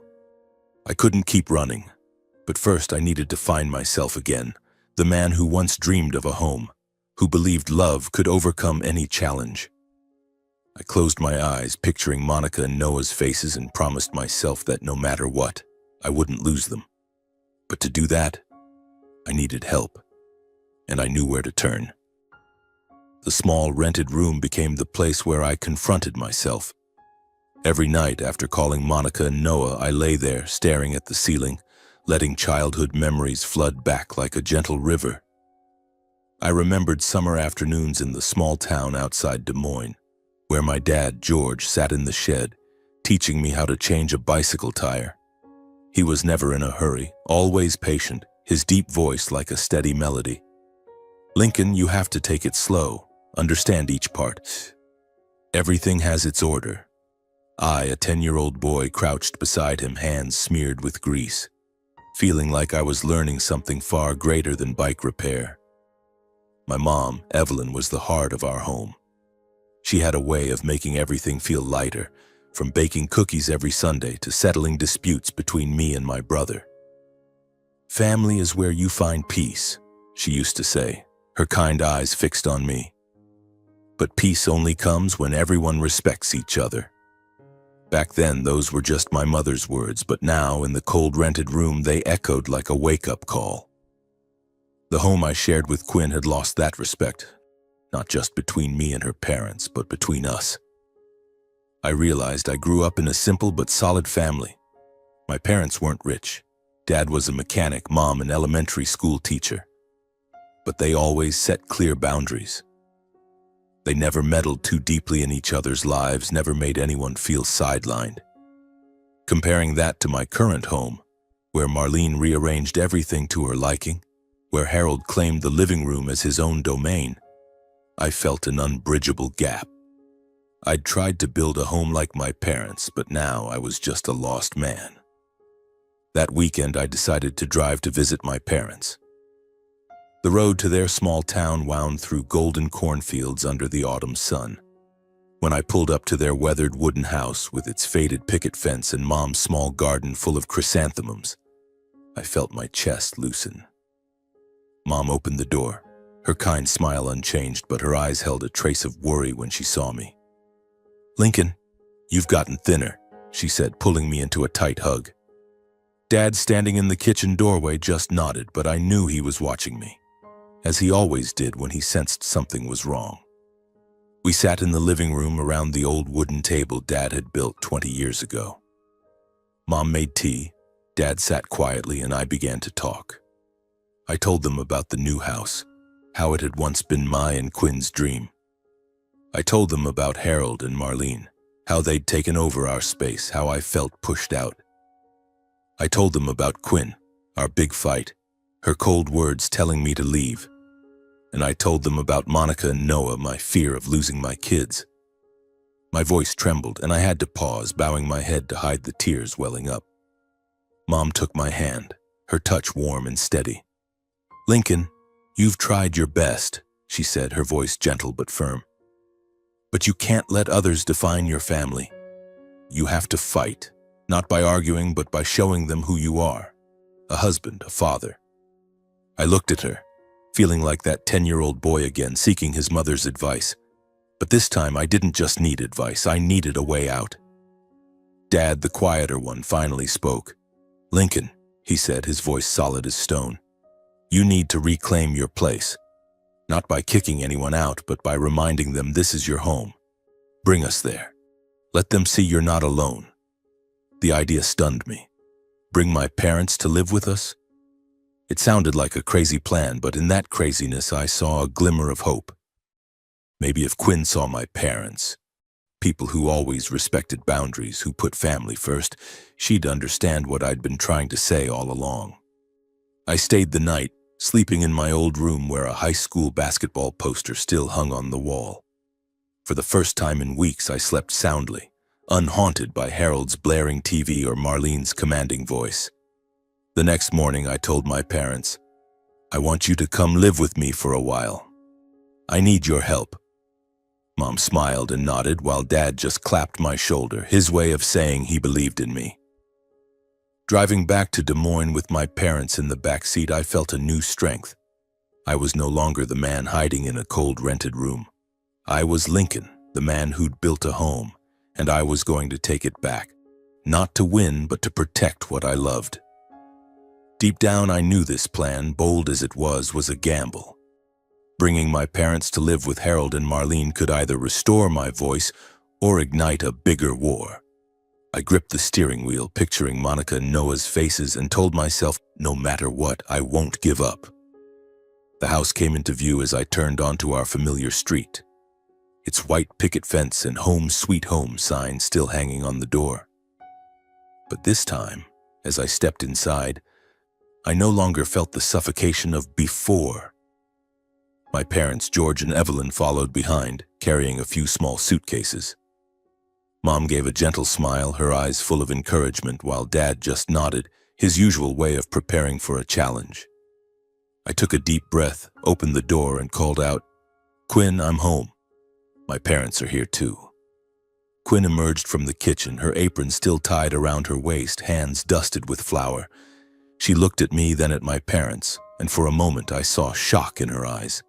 I couldn't keep running, but first I needed to find myself again, the man who once dreamed of a home, who believed love could overcome any challenge. I closed my eyes, picturing Monica and Noah's faces, and promised myself that no matter what, I wouldn't lose them. But to do that, I needed help, and I knew where to turn. The small rented room became the place where I confronted myself. Every night after calling Monica and Noah, I lay there staring at the ceiling, letting childhood memories flood back like a gentle river. I remembered summer afternoons in the small town outside Des Moines, where my dad, George, sat in the shed, teaching me how to change a bicycle tire. He was never in a hurry, always patient, his deep voice like a steady melody. "Lincoln, you have to take it slow. Understand each part. Everything has its order." I, a 10-year-old boy, crouched beside him, hands smeared with grease, feeling like I was learning something far greater than bike repair. My mom, Evelyn, was the heart of our home. She had a way of making everything feel lighter, from baking cookies every Sunday to settling disputes between me and my brother. "Family is where you find peace," she used to say, her kind eyes fixed on me. But peace only comes when everyone respects each other. Back then, those were just my mother's words, but now, in the cold rented room, they echoed like a wake-up call. The home I shared with Quinn had lost that respect, not just between me and her parents, but between us. I realized I grew up in a simple but solid family. My parents weren't rich. Dad was a mechanic, Mom an elementary school teacher. But they always set clear boundaries. They never meddled too deeply in each other's lives, never made anyone feel sidelined. Comparing that to my current home, where Marlene rearranged everything to her liking, where Harold claimed the living room as his own domain, I felt an unbridgeable gap. I'd tried to build a home like my parents, but now I was just a lost man. That weekend, I decided to drive to visit my parents. The road to their small town wound through golden cornfields under the autumn sun. When I pulled up to their weathered wooden house with its faded picket fence and Mom's small garden full of chrysanthemums, I felt my chest loosen. Mom opened the door, her kind smile unchanged, but her eyes held a trace of worry when she saw me. "Lincoln, you've gotten thinner," she said, pulling me into a tight hug. Dad, standing in the kitchen doorway, just nodded, but I knew he was watching me, as he always did when he sensed something was wrong. We sat in the living room around the old wooden table Dad had built 20 years ago. Mom made tea, Dad sat quietly, and I began to talk. I told them about the new house, how it had once been my and Quinn's dream. I told them about Harold and Marlene, how they'd taken over our space, how I felt pushed out. I told them about Quinn, our big fight, her cold words telling me to leave. And I told them about Monica and Noah, my fear of losing my kids. My voice trembled, and I had to pause, bowing my head to hide the tears welling up. Mom took my hand, her touch warm and steady. "Lincoln, you've tried your best," she said, her voice gentle but firm. "But you can't let others define your family. You have to fight, not by arguing, but by showing them who you are. A husband, a father." I looked at her, feeling like that 10-year-old boy again, seeking his mother's advice. But this time I didn't just need advice, I needed a way out. Dad, the quieter one, finally spoke. "Lincoln," he said, his voice solid as stone, "you need to reclaim your place. Not by kicking anyone out, but by reminding them this is your home. Bring us there. Let them see you're not alone." The idea stunned me. Bring my parents to live with us? It sounded like a crazy plan, but in that craziness I saw a glimmer of hope. Maybe if Quinn saw my parents, people who always respected boundaries, who put family first, she'd understand what I'd been trying to say all along. I stayed the night, sleeping in my old room where a high school basketball poster still hung on the wall. For the first time in weeks, I slept soundly, unhaunted by Harold's blaring TV or Marlene's commanding voice. The next morning, I told my parents, "I want you to come live with me for a while. I need your help." Mom smiled and nodded while Dad just clapped my shoulder, his way of saying he believed in me. Driving back to Des Moines with my parents in the back seat, I felt a new strength. I was no longer the man hiding in a cold rented room. I was Lincoln, the man who'd built a home, and I was going to take it back. Not to win, but to protect what I loved. Deep down, I knew this plan, bold as it was a gamble. Bringing my parents to live with Harold and Marlene could either restore my voice or ignite a bigger war. I gripped the steering wheel, picturing Monica and Noah's faces, and told myself, no matter what, I won't give up. The house came into view as I turned onto our familiar street, its white picket fence and "Home Sweet Home" sign still hanging on the door. But this time, as I stepped inside, I no longer felt the suffocation of before. My parents, George and Evelyn, followed behind, carrying a few small suitcases. Mom gave a gentle smile, her eyes full of encouragement, while Dad just nodded, his usual way of preparing for a challenge. I took a deep breath, opened the door, and called out, "Quinn, I'm home. My parents are here too." Quinn emerged from the kitchen, her apron still tied around her waist, hands dusted with flour. She looked at me, then at my parents, and for a moment I saw shock in her eyes.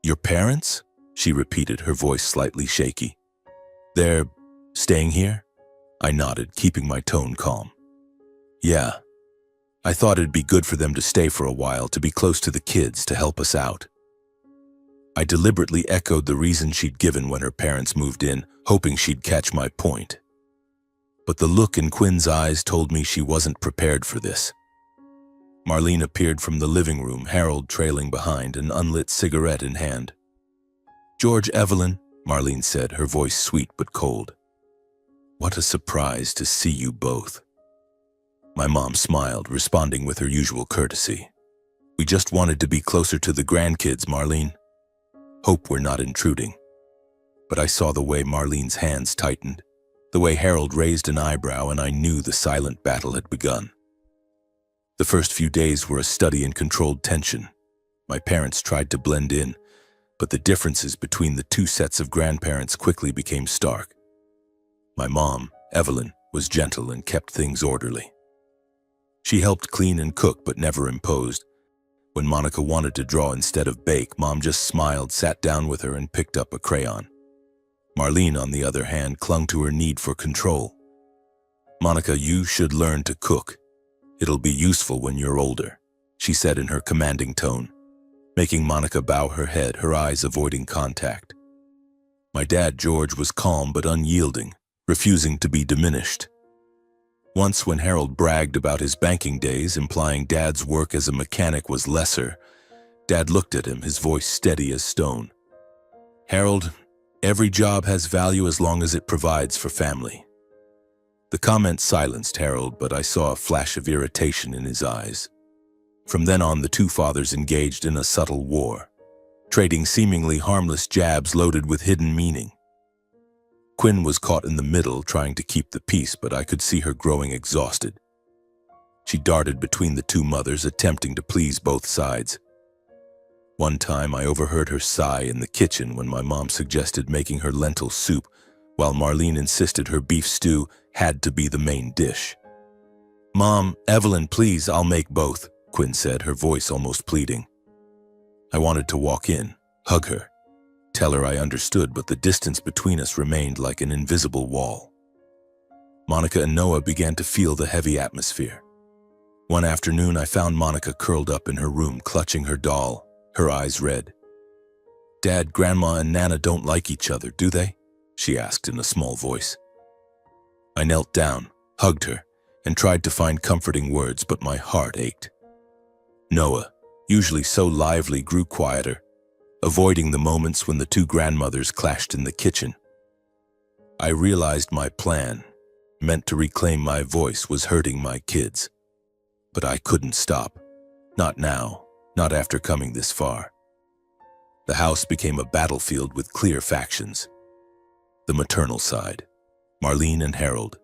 "Your parents?" she repeated, her voice slightly shaky. "They're staying here?" I nodded, keeping my tone calm. "Yeah. I thought it'd be good for them to stay for a while, to be close to the kids, to help us out." I deliberately echoed the reason she'd given when her parents moved in, hoping she'd catch my point. But the look in Quinn's eyes told me she wasn't prepared for this. Marlene appeared from the living room, Harold trailing behind, an unlit cigarette in hand. "George, Evelyn," Marlene said, her voice sweet but cold. "What a surprise to see you both." My mom smiled, responding with her usual courtesy. "We just wanted to be closer to the grandkids, Marlene. Hope we're not intruding." But I saw the way Marlene's hands tightened, the way Harold raised an eyebrow, and I knew the silent battle had begun. The first few days were a study in controlled tension. My parents tried to blend in, but the differences between the two sets of grandparents quickly became stark. My mom, Evelyn, was gentle and kept things orderly. She helped clean and cook, but never imposed. When Monica wanted to draw instead of bake, Mom just smiled, sat down with her, and picked up a crayon. Marlene, on the other hand, clung to her need for control. "Monica, you should learn to cook. It'll be useful when you're older," she said in her commanding tone, making Monica bow her head, her eyes avoiding contact. My dad, George, was calm but unyielding, refusing to be diminished. Once, when Harold bragged about his banking days, implying Dad's work as a mechanic was lesser, Dad looked at him, his voice steady as stone. "Harold, every job has value as long as it provides for family." The comment silenced Harold, but I saw a flash of irritation in his eyes. From then on, the two fathers engaged in a subtle war, trading seemingly harmless jabs loaded with hidden meaning. Quinn was caught in the middle trying to keep the peace, but I could see her growing exhausted. She darted between the two mothers, attempting to please both sides. One time I overheard her sigh in the kitchen when my mom suggested making her lentil soup, while Marlene insisted her beef stew had to be the main dish. "Mom, Evelyn, please, I'll make both," Quinn said, her voice almost pleading. I wanted to walk in, hug her, tell her I understood, but the distance between us remained like an invisible wall. Monica and Noah began to feel the heavy atmosphere. One afternoon, I found Monica curled up in her room, clutching her doll, her eyes red. "Dad, Grandma, and Nana don't like each other, do they?" she asked in a small voice. I knelt down, hugged her, and tried to find comforting words, but my heart ached. Noah, usually so lively, grew quieter, avoiding the moments when the two grandmothers clashed in the kitchen. I realized my plan, meant to reclaim my voice, was hurting my kids. But I couldn't stop. Not now, not after coming this far. The house became a battlefield with clear factions. The maternal side, Marlene and Harold,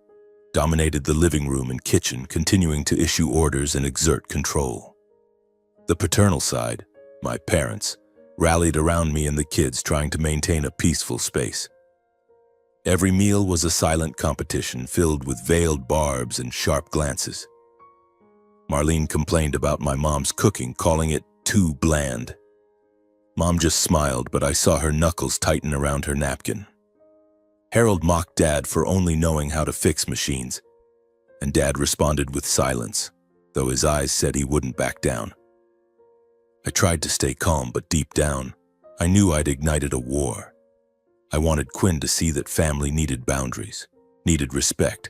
dominated the living room and kitchen, continuing to issue orders and exert control. The paternal side, my parents, rallied around me and the kids, trying to maintain a peaceful space. Every meal was a silent competition filled with veiled barbs and sharp glances. Marlene complained about my mom's cooking, calling it too bland. Mom just smiled, but I saw her knuckles tighten around her napkin. Harold mocked Dad for only knowing how to fix machines, and Dad responded with silence, though his eyes said he wouldn't back down. I tried to stay calm, but deep down, I knew I'd ignited a war. I wanted Quinn to see that family needed boundaries, needed respect,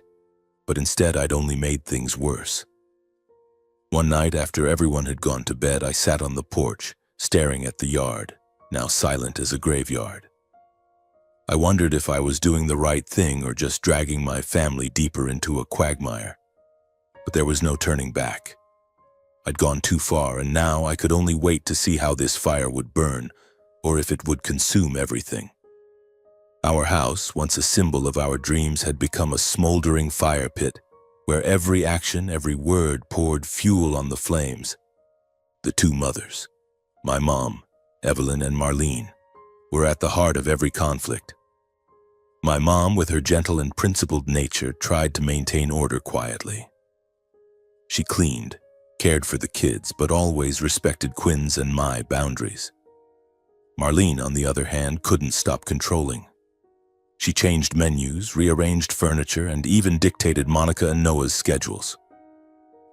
but instead I'd only made things worse. One night, after everyone had gone to bed, I sat on the porch, staring at the yard, now silent as a graveyard. I wondered if I was doing the right thing or just dragging my family deeper into a quagmire. But there was no turning back. I'd gone too far, and now I could only wait to see how this fire would burn, or if it would consume everything. Our house, once a symbol of our dreams, had become a smoldering fire pit, where every action, every word poured fuel on the flames. The two mothers, my mom, Evelyn, and Marlene, were at the heart of every conflict. My mom, with her gentle and principled nature, tried to maintain order quietly. She cleaned, cared for the kids, but always respected Quinn's and my boundaries. Marlene, on the other hand, couldn't stop controlling. She changed menus, rearranged furniture, and even dictated Monica and Noah's schedules.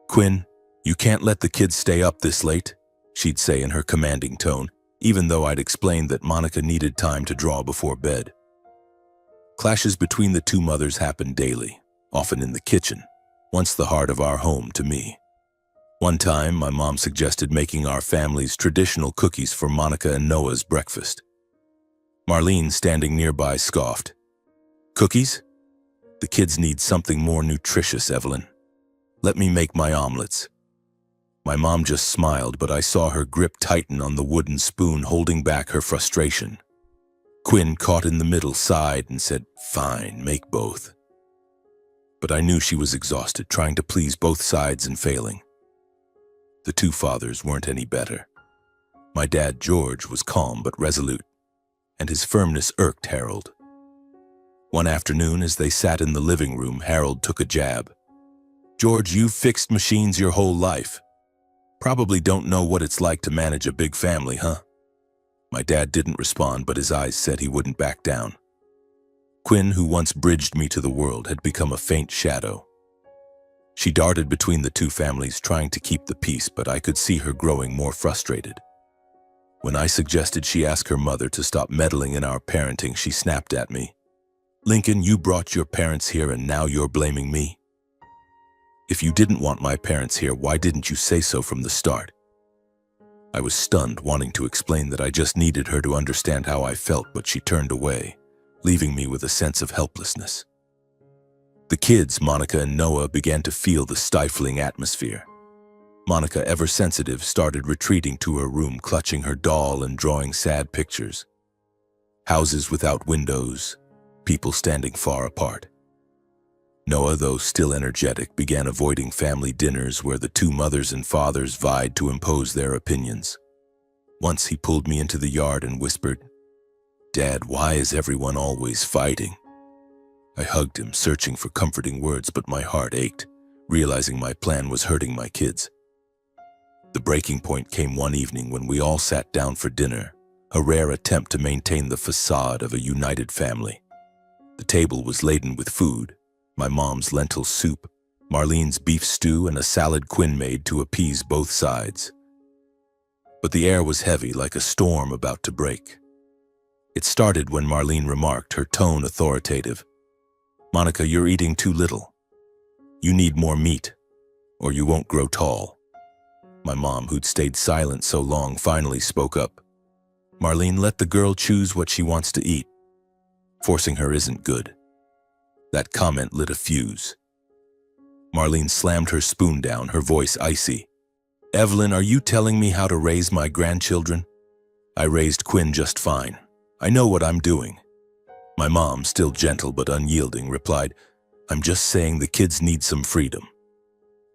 "Quinn, you can't let the kids stay up this late," she'd say in her commanding tone, even though I'd explained that Monica needed time to draw before bed. Clashes between the two mothers happened daily, often in the kitchen, once the heart of our home to me. One time, my mom suggested making our family's traditional cookies for Monica and Noah's breakfast. Marlene, standing nearby, scoffed. "Cookies? The kids need something more nutritious, Evelyn. Let me make my omelets." My mom just smiled, but I saw her grip tighten on the wooden spoon, holding back her frustration. Quinn, caught in the middle, sighed and said, "Fine, make both." But I knew she was exhausted, trying to please both sides and failing. The two fathers weren't any better. My dad, George, was calm but resolute, and his firmness irked Harold. One afternoon, as they sat in the living room, Harold took a jab. "George, you've fixed machines your whole life. Probably don't know what it's like to manage a big family, huh?" My dad didn't respond, but his eyes said he wouldn't back down. Quinn, who once bridged me to the world, had become a faint shadow. She darted between the two families, trying to keep the peace, but I could see her growing more frustrated. When I suggested she ask her mother to stop meddling in our parenting, she snapped at me. "Lincoln, you brought your parents here and now you're blaming me? If you didn't want my parents here, why didn't you say so from the start?" I was stunned, wanting to explain that I just needed her to understand how I felt, but she turned away, leaving me with a sense of helplessness. The kids, Monica and Noah, began to feel the stifling atmosphere. Monica, ever sensitive, started retreating to her room, clutching her doll and drawing sad pictures. Houses without windows, people standing far apart. Noah, though still energetic, began avoiding family dinners where the two mothers and fathers vied to impose their opinions. Once he pulled me into the yard and whispered, "Dad, why is everyone always fighting?" I hugged him, searching for comforting words, but my heart ached, realizing my plan was hurting my kids. The breaking point came one evening when we all sat down for dinner, a rare attempt to maintain the facade of a united family. The table was laden with food, my mom's lentil soup, Marlene's beef stew, and a salad Quinn made to appease both sides. But the air was heavy, like a storm about to break. It started when Marlene remarked, her tone authoritative, "Monica, you're eating too little. You need more meat, or you won't grow tall." My mom, who'd stayed silent so long, finally spoke up. "Marlene, let the girl choose what she wants to eat. Forcing her isn't good." That comment lit a fuse. Marlene slammed her spoon down, her voice icy. "Evelyn, are you telling me how to raise my grandchildren? I raised Quinn just fine. I know what I'm doing." My mom, still gentle but unyielding, replied, "I'm just saying the kids need some freedom.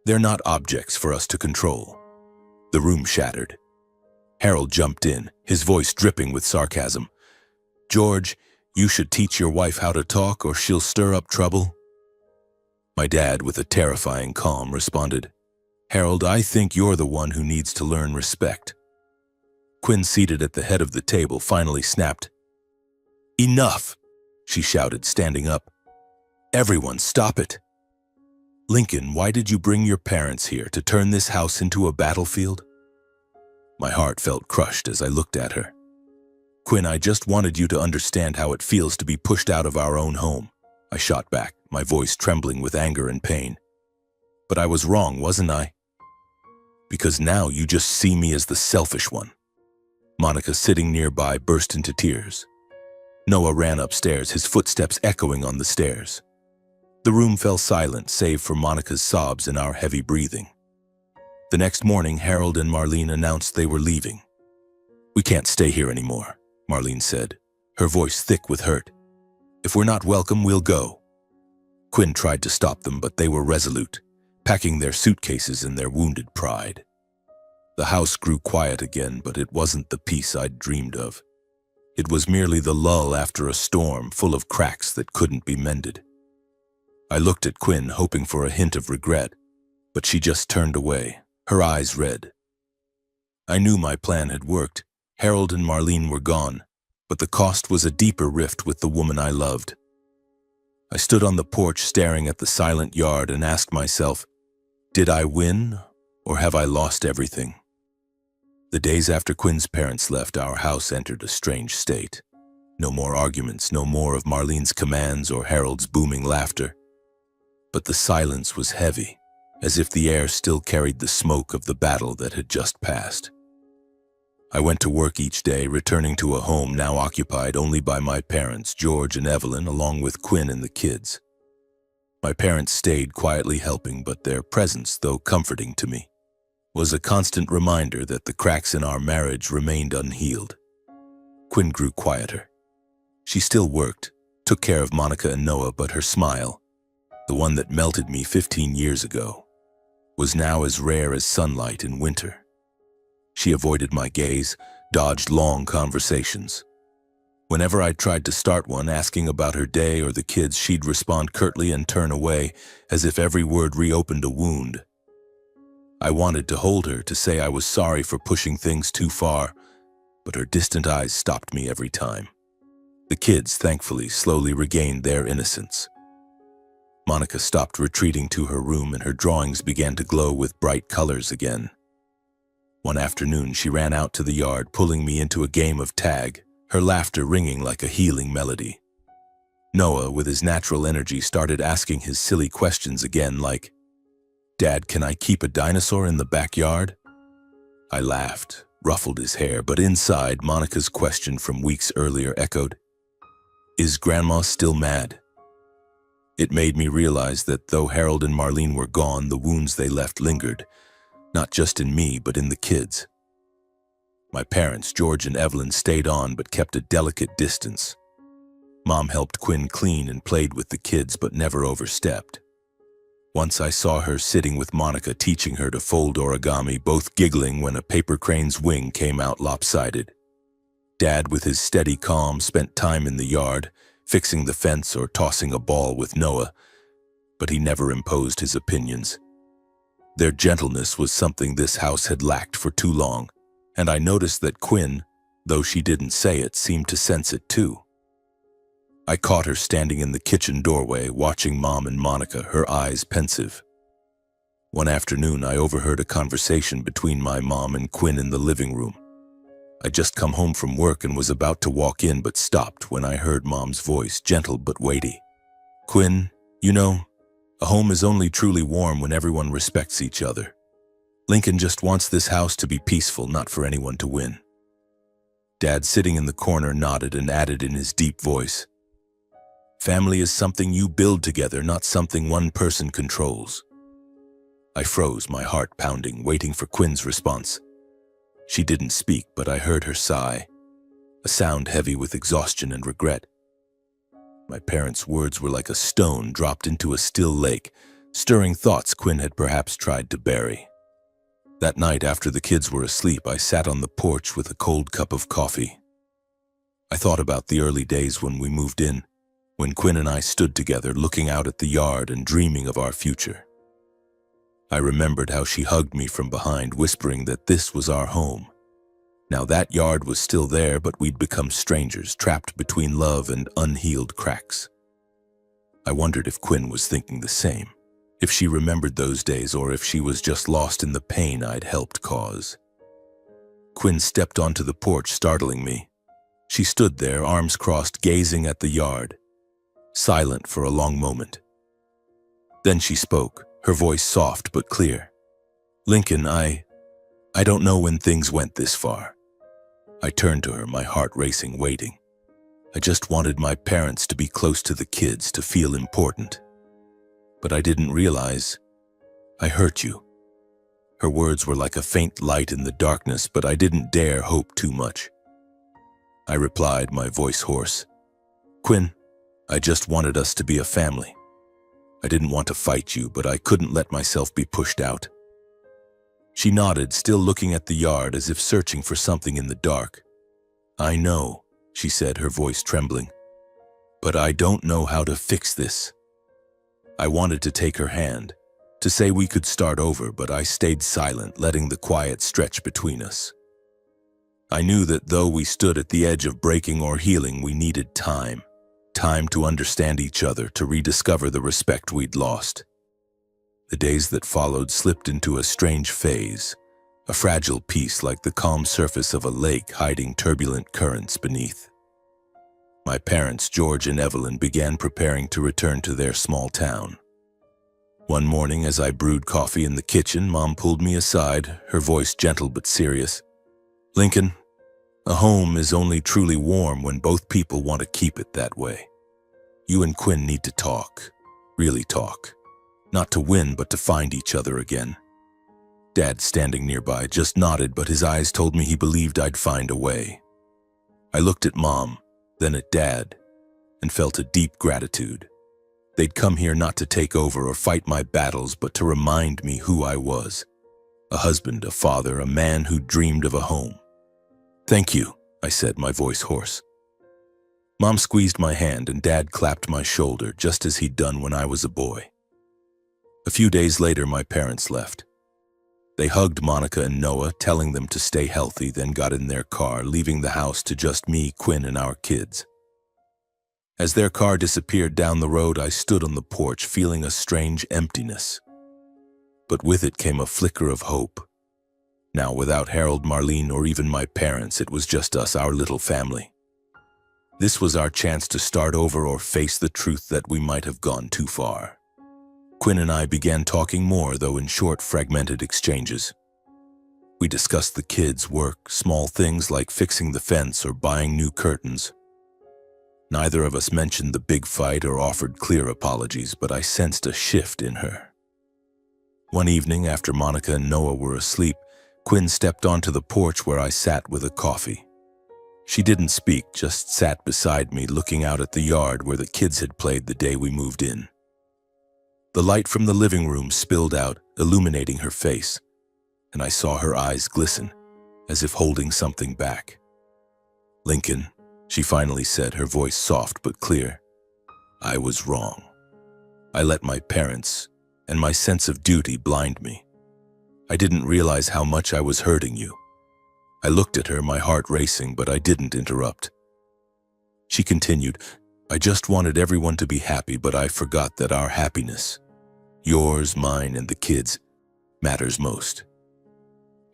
They're not objects for us to control." The room shattered. Harold jumped in, his voice dripping with sarcasm. "George, you should teach your wife how to talk or she'll stir up trouble." My dad, with a terrifying calm, responded, "Harold, I think you're the one who needs to learn respect." Quinn, seated at the head of the table, finally snapped. "Enough!" she shouted, standing up. "Everyone, stop it! Lincoln, why did you bring your parents here to turn this house into a battlefield?" My heart felt crushed as I looked at her. "Quinn, I just wanted you to understand how it feels to be pushed out of our own home," I shot back, my voice trembling with anger and pain. "But I was wrong, wasn't I? Because now you just see me as the selfish one." Monica, sitting nearby, burst into tears. Noah ran upstairs, his footsteps echoing on the stairs. The room fell silent, save for Monica's sobs and our heavy breathing. The next morning, Harold and Marlene announced they were leaving. "We can't stay here anymore," Marlene said, her voice thick with hurt. "If we're not welcome, we'll go." Quinn tried to stop them, but they were resolute, packing their suitcases in their wounded pride. The house grew quiet again, but it wasn't the peace I'd dreamed of. It was merely the lull after a storm full of cracks that couldn't be mended. I looked at Quinn, hoping for a hint of regret, but she just turned away, her eyes red. I knew my plan had worked. Harold and Marlene were gone, but the cost was a deeper rift with the woman I loved. I stood on the porch staring at the silent yard and asked myself, did I win, or have I lost everything? The days after Quinn's parents left, our house entered a strange state. No more arguments, no more of Marlene's commands or Harold's booming laughter. But the silence was heavy, as if the air still carried the smoke of the battle that had just passed. I went to work each day, returning to a home now occupied only by my parents, George and Evelyn, along with Quinn and the kids. My parents stayed quietly helping, but their presence, though comforting to me, was a constant reminder that the cracks in our marriage remained unhealed. Quinn grew quieter. She still worked, took care of Monica and Noah, but her smile, the one that melted me 15 years ago, was now as rare as sunlight in winter. She avoided my gaze, dodged long conversations. Whenever I tried to start one, asking about her day or the kids, she'd respond curtly and turn away, as if every word reopened a wound. I wanted to hold her, to say I was sorry for pushing things too far, but her distant eyes stopped me every time. The kids, thankfully, slowly regained their innocence. Monica stopped retreating to her room, and her drawings began to glow with bright colors again. One afternoon, she ran out to the yard, pulling me into a game of tag, her laughter ringing like a healing melody. Noah, with his natural energy, started asking his silly questions again, like, "Dad, can I keep a dinosaur in the backyard?" I laughed, ruffled his hair, but inside, Monica's question from weeks earlier echoed, "Is Grandma still mad?" It made me realize that though Harold and Marlene were gone, the wounds they left lingered, not just in me, but in the kids. My parents, George and Evelyn, stayed on but kept a delicate distance. Mom helped Quinn clean and played with the kids but never overstepped. Once I saw her sitting with Monica teaching her to fold origami, both giggling when a paper crane's wing came out lopsided. Dad, with his steady calm, spent time in the yard, fixing the fence or tossing a ball with Noah, but he never imposed his opinions. Their gentleness was something this house had lacked for too long, and I noticed that Quinn, though she didn't say it, seemed to sense it too. I caught her standing in the kitchen doorway, watching Mom and Monica, her eyes pensive. One afternoon, I overheard a conversation between my mom and Quinn in the living room. I'd just come home from work and was about to walk in but stopped when I heard Mom's voice, gentle but weighty. "Quinn, you know, a home is only truly warm when everyone respects each other. Lincoln just wants this house to be peaceful, not for anyone to win." Dad, sitting in the corner, nodded and added in his deep voice, "Family is something you build together, not something one person controls." I froze, my heart pounding, waiting for Quinn's response. She didn't speak, but I heard her sigh, a sound heavy with exhaustion and regret. My parents' words were like a stone dropped into a still lake, stirring thoughts Quinn had perhaps tried to bury. That night, after the kids were asleep, I sat on the porch with a cold cup of coffee. I thought about the early days when we moved in, when Quinn and I stood together looking out at the yard and dreaming of our future. I remembered how she hugged me from behind, whispering that this was our home. Now that yard was still there, but we'd become strangers, trapped between love and unhealed cracks. I wondered if Quinn was thinking the same, if she remembered those days, or if she was just lost in the pain I'd helped cause. Quinn stepped onto the porch, startling me. She stood there, arms crossed, gazing at the yard, silent for a long moment. Then she spoke, her voice soft but clear. "Lincoln, I don't know when things went this far." I turned to her, my heart racing, waiting. I just wanted my parents to be close to the kids, to feel important. But I didn't realize I hurt you. Her words were like a faint light in the darkness, but I didn't dare hope too much. I replied, my voice hoarse, "Quinn, I just wanted us to be a family. I didn't want to fight you, but I couldn't let myself be pushed out." She nodded, still looking at the yard as if searching for something in the dark. "I know," she said, her voice trembling, "but I don't know how to fix this." I wanted to take her hand, to say we could start over, but I stayed silent, letting the quiet stretch between us. I knew that though we stood at the edge of breaking or healing, we needed time to understand each other, to rediscover the respect we'd lost. The days that followed slipped into a strange phase, a fragile peace like the calm surface of a lake hiding turbulent currents beneath. My parents, George and Evelyn, began preparing to return to their small town. One morning, as I brewed coffee in the kitchen, Mom pulled me aside, her voice gentle but serious. "Lincoln, a home is only truly warm when both people want to keep it that way. You and Quinn need to talk, really talk. Not to win, but to find each other again." Dad, standing nearby, just nodded, but his eyes told me he believed I'd find a way. I looked at Mom, then at Dad, and felt a deep gratitude. They'd come here not to take over or fight my battles, but to remind me who I was. A husband, a father, a man who dreamed of a home. "Thank you," I said, my voice hoarse. Mom squeezed my hand and Dad clapped my shoulder, just as he'd done when I was a boy. A few days later, my parents left. They hugged Monica and Noah, telling them to stay healthy, then got in their car, leaving the house to just me, Quinn, and our kids. As their car disappeared down the road, I stood on the porch, feeling a strange emptiness. But with it came a flicker of hope. Now, without Harold, Marlene, or even my parents, it was just us, our little family. This was our chance to start over or face the truth that we might have gone too far. Quinn and I began talking more, though in short, fragmented exchanges. We discussed the kids' work, small things like fixing the fence or buying new curtains. Neither of us mentioned the big fight or offered clear apologies, but I sensed a shift in her. One evening, after Monica and Noah were asleep, Quinn stepped onto the porch where I sat with a coffee. She didn't speak, just sat beside me looking out at the yard where the kids had played the day we moved in. The light from the living room spilled out, illuminating her face, and I saw her eyes glisten, as if holding something back. "Lincoln," she finally said, her voice soft but clear, "I was wrong. I let my parents and my sense of duty blind me. I didn't realize how much I was hurting you." I looked at her, my heart racing, but I didn't interrupt. She continued, "I just wanted everyone to be happy, but I forgot that our happiness, yours, mine, and the kids, matters most."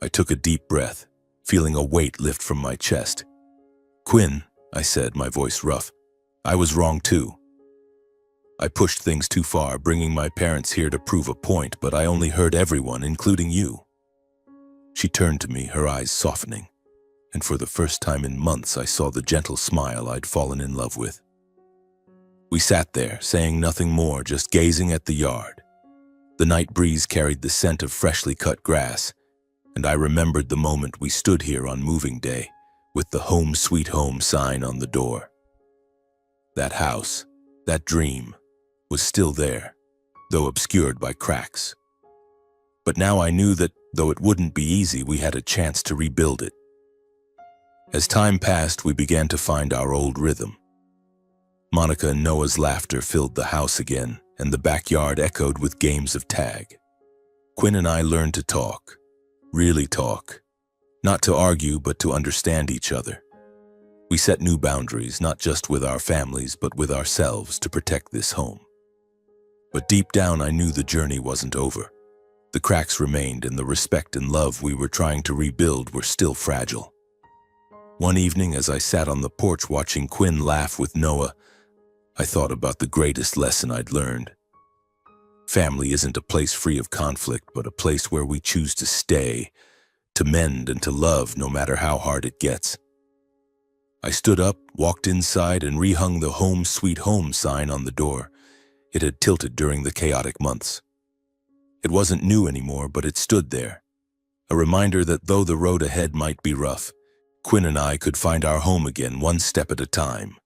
I took a deep breath, feeling a weight lift from my chest. "Quinn," I said, my voice rough, "I was wrong too. I pushed things too far, bringing my parents here to prove a point, but I only hurt everyone, including you." She turned to me, her eyes softening, and for the first time in months I saw the gentle smile I'd fallen in love with. We sat there, saying nothing more, just gazing at the yard. The night breeze carried the scent of freshly cut grass, and I remembered the moment we stood here on moving day, with the "Home Sweet Home" sign on the door. That house, that dream, was still there, though obscured by cracks. But now I knew that, though it wouldn't be easy, we had a chance to rebuild it. As time passed, we began to find our old rhythm. Monica and Noah's laughter filled the house again, and the backyard echoed with games of tag. Quinn and I learned to talk, really talk, not to argue but to understand each other. We set new boundaries, not just with our families but with ourselves, to protect this home. But deep down I knew the journey wasn't over. The cracks remained, and the respect and love we were trying to rebuild were still fragile. One evening, as I sat on the porch watching Quinn laugh with Noah, I thought about the greatest lesson I'd learned. Family isn't a place free of conflict, but a place where we choose to stay, to mend and to love no matter how hard it gets. I stood up, walked inside, and rehung the "Home Sweet Home" sign on the door. It had tilted during the chaotic months. It wasn't new anymore, but it stood there, a reminder that though the road ahead might be rough, Quinn and I could find our home again, one step at a time.